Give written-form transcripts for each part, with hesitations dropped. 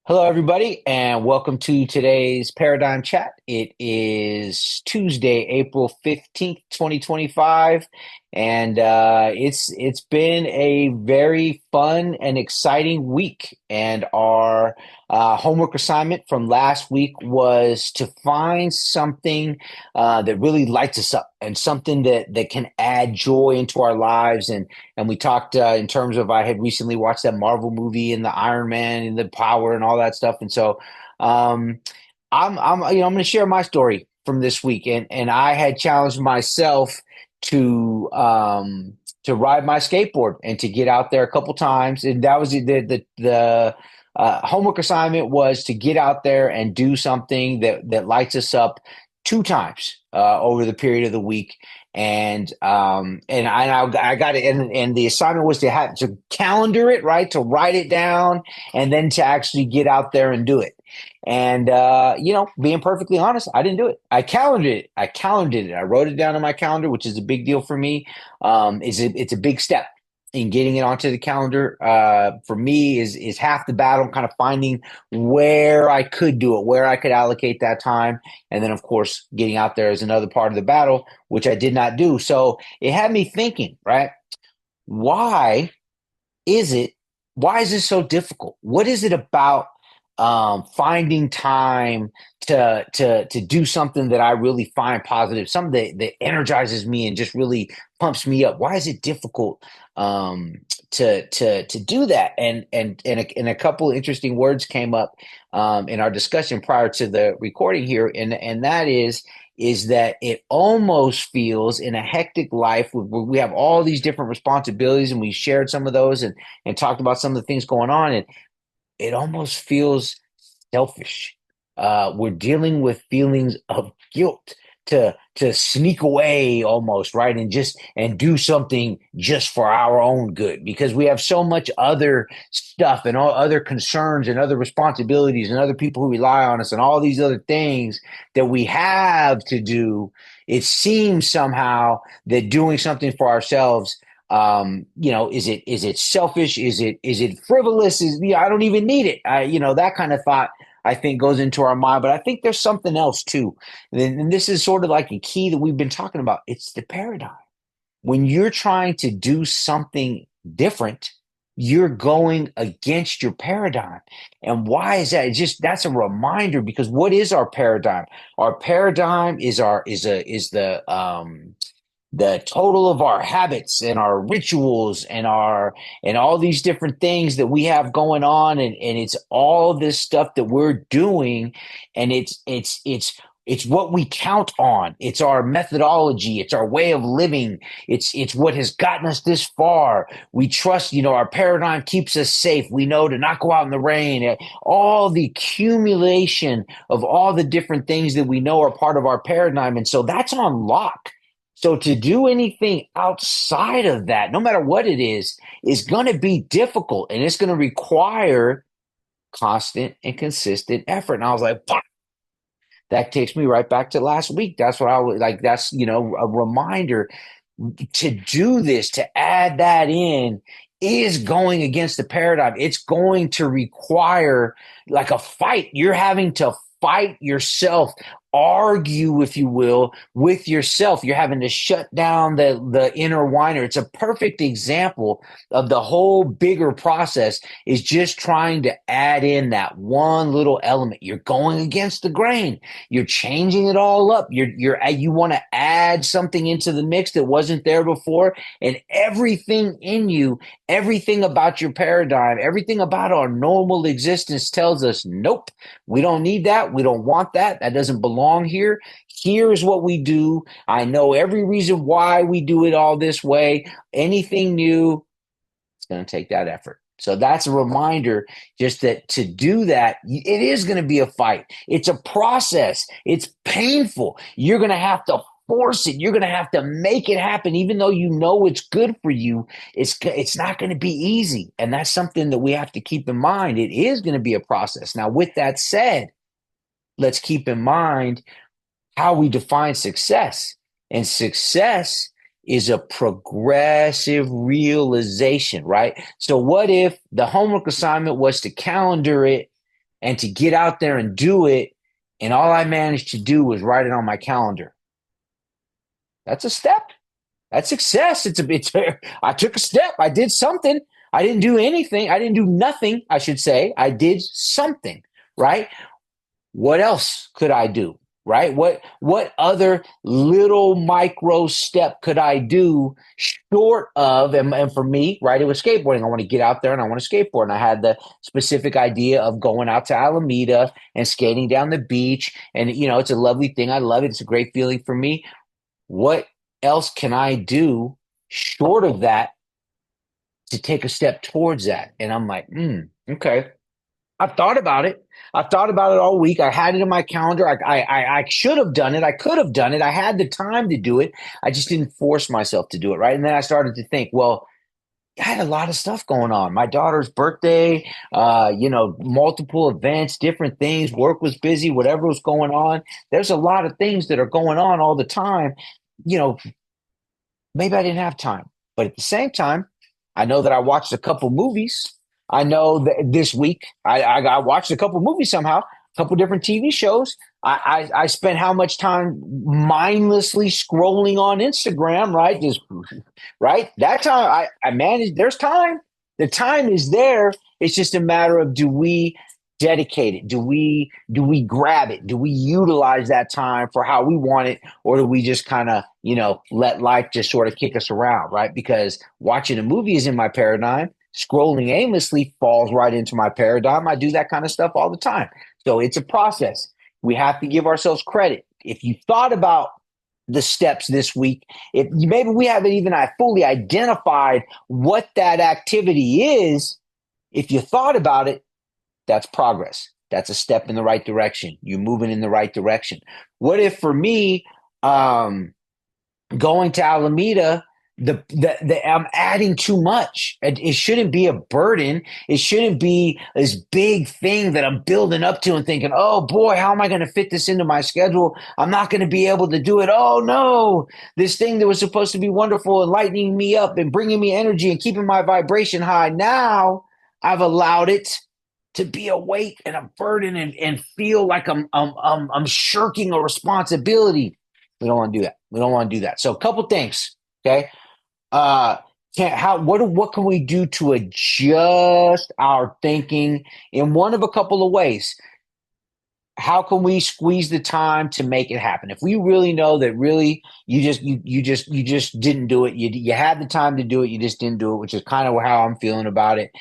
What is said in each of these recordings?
Hello, everybody, and welcome to today's Paradigm Chat. It is Tuesday, April 15th, 2025, and it's been a very fun and exciting week. And our homework assignment from last week was to find something that really lights us up and something that can add joy into our lives. And we talked in terms of I had recently watched that Marvel movie and the Iron Man and the power and all that stuff. And so um, I'm going to share my story from this week. And I had challenged myself to to ride my skateboard and to get out there a couple times. And that was the homework assignment was to get out there and do something that lights us up two times over the period of the week. And I got it, and the assignment was to have to calendar it, right, to write it down, and then to actually get out there and do it. And being perfectly honest, I didn't do it. I calendared it. I wrote it down on my calendar, which is a big deal for me. It's a big step in getting it onto the calendar. For me, is half the battle. Kind of finding where I could do it, where I could allocate that time, and then of course getting out there is another part of the battle, which I did not do. So it had me thinking, right? Why is it? Why is this so difficult? What is it about finding time to do something that I really find positive, something that energizes me and just really pumps me up? Why is it difficult to do that? And a couple of interesting words came up in our discussion prior to the recording here, and that is that it almost feels in a hectic life where we have all these different responsibilities, and we shared some of those and talked about some of the things going on, and it almost feels selfish. We're dealing with feelings of guilt to sneak away almost, right, and do something just for our own good, because we have so much other stuff and all other concerns and other responsibilities and other people who rely on us and all these other things that we have to do. It seems somehow that doing something for ourselves, is it selfish? Is it frivolous? I don't even need it. That kind of thought I think goes into our mind. But I think there's something else too. And this is sort of like a key that we've been talking about. It's the paradigm. When you're trying to do something different, you're going against your paradigm. And why is that? It's just that's a reminder, because what is our paradigm? Our paradigm is the total of our habits and our rituals and all these different things that we have going on, and it's all this stuff that we're doing, and it's what we count on. It's our methodology. It's our way of living. It's what has gotten us this far. We trust, our paradigm keeps us safe. We know to not go out in the rain. All the accumulation of all the different things that we know are part of our paradigm. And so that's on lock. So to do anything outside of that, no matter what it is going to be difficult, and it's going to require constant and consistent effort. And I was like, "Fuck." That takes me right back to last week. That's what I was like. That's, a reminder to do this, to add that in is going against the paradigm. It's going to require like a fight. You're having to fight yourself, argue, if you will, with yourself. You're having to shut down the inner whiner. It's a perfect example of the whole bigger process is just trying to add in that one little element. You're going against the grain. You're changing it all up. You want to add something into the mix that wasn't there before, and everything in you, everything about your paradigm, everything about our normal existence tells us, nope, we don't need that. We don't want that. That doesn't belong here. Here is what we do. I know every reason why we do it all this way. Anything new, it's going to take that effort. So that's a reminder just that to do that, it is going to be a fight. It's a process. It's painful. You're going to have to force it. You're going to have to make it happen, even though you know it's good for you. It's not going to be easy. And that's something that we have to keep in mind. It is going to be a process. Now, with that said, let's keep in mind how we define success. And success is a progressive realization, right? So what if the homework assignment was to calendar it and to get out there and do it. And all I managed to do was write it on my calendar. That's a step. That's success. I took a step. I did something. I didn't do anything. I didn't do nothing, I should say. I did something, right? What else could I do? Right? What other little micro step could I do short of and for me, right? It was skateboarding. I want to get out there and I want to skateboard. And I had the specific idea of going out to Alameda and skating down the beach. And it's a lovely thing. I love it. It's a great feeling for me. What else can I do short of that to take a step towards that? And I'm like, okay. I've thought about it. I've thought about it all week. I had it in my calendar. I should have done it. I could have done it. I had the time to do it. I just didn't force myself to do it. Right. And then I started to think, well, I had a lot of stuff going on. My daughter's birthday, multiple events, different things. Work was busy, whatever was going on. There's a lot of things that are going on all the time. You know, maybe I didn't have time. But at the same time, I know that I watched a couple movies. I know that this week I watched a couple movies somehow, a couple different TV shows. I spent how much time mindlessly scrolling on Instagram, right? Just right. That time I managed. There's time. The time is there. It's just a matter of, do we dedicate it? Do we grab it? Do we utilize that time for how we want it, or do we just kind of let life just sort of kick us around, right? Because watching a movie is in my paradigm. Scrolling aimlessly falls right into my paradigm. I do that kind of stuff all the time. So it's a process. We have to give ourselves credit. If you thought about the steps this week, if maybe we haven't even fully identified what that activity is, if you thought about it, that's progress. That's a step in the right direction. You're moving in the right direction. What if for me, going to Alameda, I'm adding too much. It shouldn't be a burden. It shouldn't be this big thing that I'm building up to and thinking, oh boy, how am I going to fit this into my schedule? I'm not going to be able to do it. Oh no, this thing that was supposed to be wonderful and lightening me up and bringing me energy and keeping my vibration high. Now I've allowed it to be a weight and a burden and feel like I'm shirking a responsibility. We don't want to do that. We don't want to do that. So a couple things. Okay. What can we do to adjust our thinking in one of a couple of ways? How can we squeeze the time to make it happen? If we really know that really you just didn't do it, you had the time to do it, you just didn't do it, which is kind of how I'm feeling about it.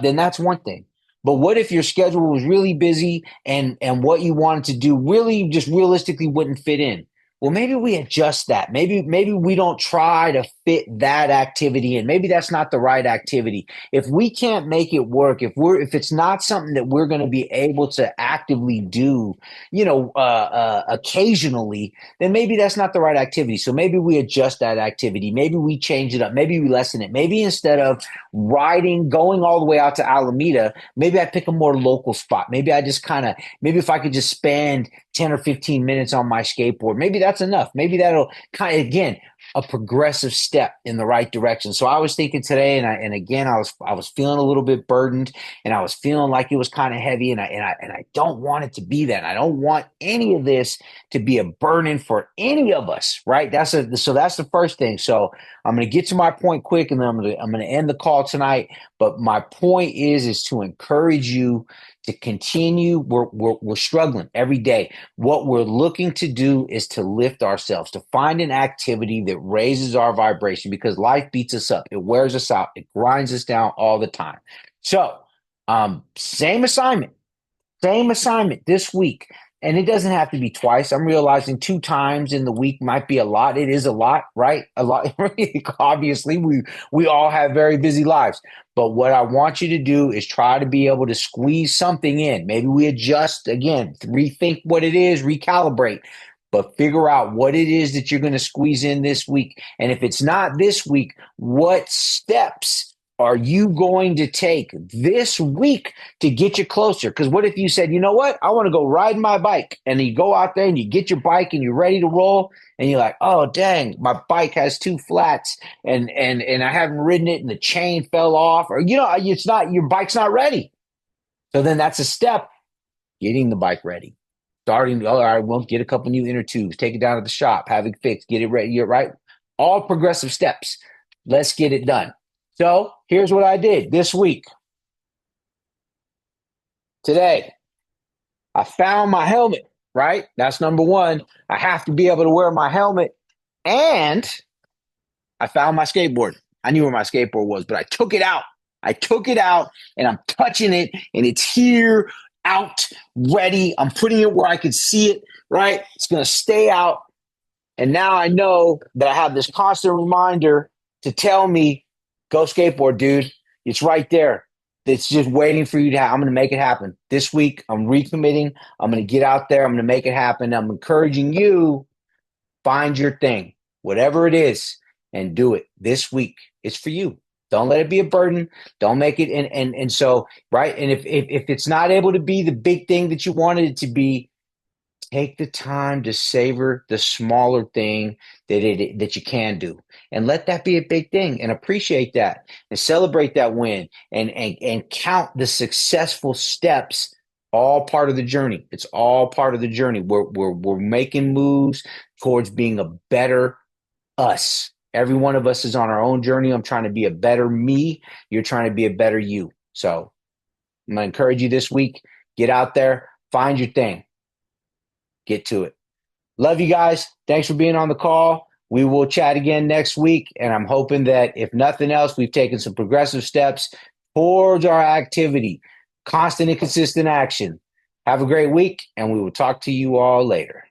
Then that's one thing. But what if your schedule was really busy and what you wanted to do really just realistically wouldn't fit in? Well, maybe we adjust that. Maybe we don't try to fit that activity in. Maybe that's not the right activity. If we can't make it work, if it's not something that we're going to be able to actively do, occasionally, then maybe that's not the right activity. So maybe we adjust that activity. Maybe we change it up. Maybe we lessen it. Maybe instead of going all the way out to Alameda, maybe I pick a more local spot. Maybe I just maybe if I could just spend 10 or 15 minutes on my skateboard, maybe that's enough. Maybe that'll again, a progressive step in the right direction. So I was thinking today, and again, I was feeling a little bit burdened, and I was feeling like it was kind of heavy, and I don't want it to be that. I don't want any of this to be a burden for any of us, right? So that's the first thing. So I'm going to get to my point quick, and then I'm going to end the call tonight. But my point is to encourage you to continue. We're struggling every day. What we're looking to do is to lift ourselves, to find an activity that raises our vibration, because life beats us up. It wears us out. It grinds us down all the time. So, same assignment this week. And it doesn't have to be twice. I'm realizing 2 times in the week might be a lot. It is a lot, right? A lot. Obviously, we all have very busy lives. But what I want you to do is try to be able to squeeze something in. Maybe we adjust again, rethink what it is, recalibrate, but figure out what it is that you're going to squeeze in this week. And if it's not this week, what steps are you going to take this week to get you closer? Because what if you said, you know what, I want to go ride my bike, and you go out there and you get your bike and you're ready to roll, and you're like, oh dang, my bike has 2 flats and I haven't ridden it and the chain fell off, or it's not, your bike's not ready. So then that's a step getting the bike ready, starting, all right, well, get a couple new inner tubes, take it down to the shop, have it fixed, get it ready. You're right. All progressive steps. Let's get it done. So here's what I did this week. Today, I found my helmet, right? That's number one. I have to be able to wear my helmet. And I found my skateboard. I knew where my skateboard was, but I took it out. I took it out and I'm touching it and it's here, out, ready. I'm putting it where I can see it, right? It's going to stay out. And now I know that I have this constant reminder to tell me, go skateboard, dude. It's right there. It's just waiting for you to I'm going to make it happen. This week, I'm recommitting. I'm going to get out there. I'm going to make it happen. I'm encouraging you, find your thing, whatever it is, and do it this week. It's for you. Don't let it be a burden. Don't make it. And so, right. And if it's not able to be the big thing that you wanted it to be, take the time to savor the smaller thing that you can do, and let that be a big thing, and appreciate that, and celebrate that win, and count the successful steps. All part of the journey. It's all part of the journey. We're making moves towards being a better us. Every one of us is on our own journey. I'm trying to be a better me. You're trying to be a better you. So I'm going to encourage you this week. Get out there, find your thing, get to it. Love you guys. Thanks for being on the call. We will chat again next week. And I'm hoping that if nothing else, we've taken some progressive steps towards our activity, constant and consistent action. Have a great week, and we will talk to you all later.